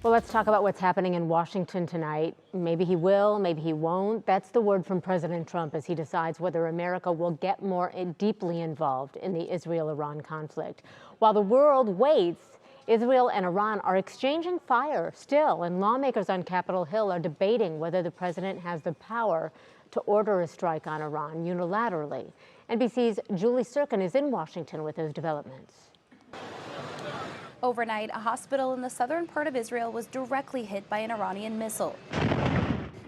Well, let's talk about what's happening in Washington tonight. Maybe he will, maybe he won't. That's the word from President Trump as he decides whether America will get more deeply involved in the Israel-Iran conflict. While the world waits, Israel and Iran are exchanging fire still, and lawmakers on Capitol Hill are debating whether the president has the power to order a strike on Iran unilaterally. NBC's Julie Sirkin is in Washington with those developments. Overnight, a hospital in the southern part of Israel was directly hit by an Iranian missile.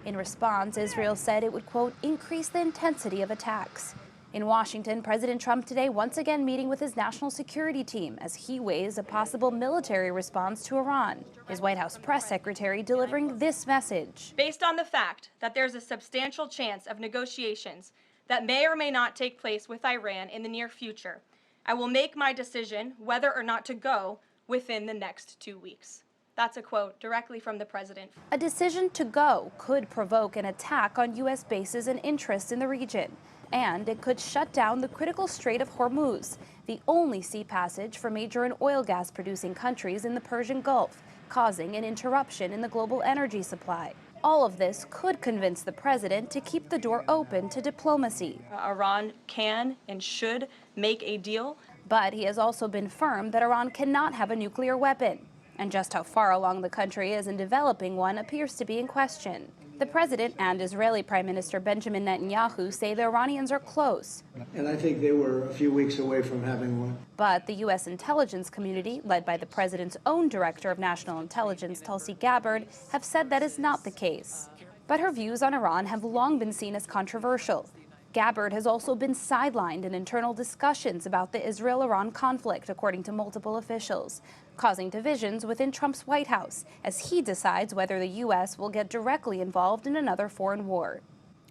In response, Israel said it would, quote, increase the intensity of attacks. In Washington, President Trump today once again meeting with his national security team as he weighs a possible military response to Iran. His White House press secretary delivering this message. Based on the fact that there's a substantial chance of negotiations that may or may not take place with Iran in the near future, I will make my decision whether or not to go within the next 2 weeks. That's a quote directly from the president. A decision to go could provoke an attack on U.S. bases and interests in the region, and it could shut down the critical Strait of Hormuz, the only sea passage for major and oil gas producing countries in the Persian Gulf, causing an interruption in the global energy supply. All of this could convince the president to keep the door open to diplomacy. Iran can and should make a deal. But he has also been firm that Iran cannot have a nuclear weapon. And just how far along the country is in developing one appears to be in question. The president and Israeli Prime Minister Benjamin Netanyahu say the Iranians are close. And I think they were a few weeks away from having one. But the U.S. intelligence community, led by the president's own director of national intelligence, Tulsi Gabbard, have said that is not the case. But her views on Iran have long been seen as controversial. Gabbard has also been sidelined in internal discussions about the Israel-Iran conflict, according to multiple officials, causing divisions within Trump's White House as he decides whether the U.S. will get directly involved in another foreign war.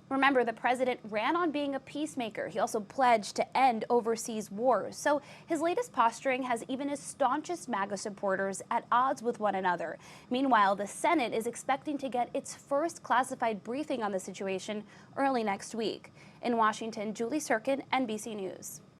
Remember, the president ran on being a peacemaker. He also pledged to end overseas wars. So his latest posturing has even his staunchest MAGA supporters at odds with one another. Meanwhile, the Senate is expecting to get its first classified briefing on the situation early next week. In Washington, Julie Sirkin, NBC News.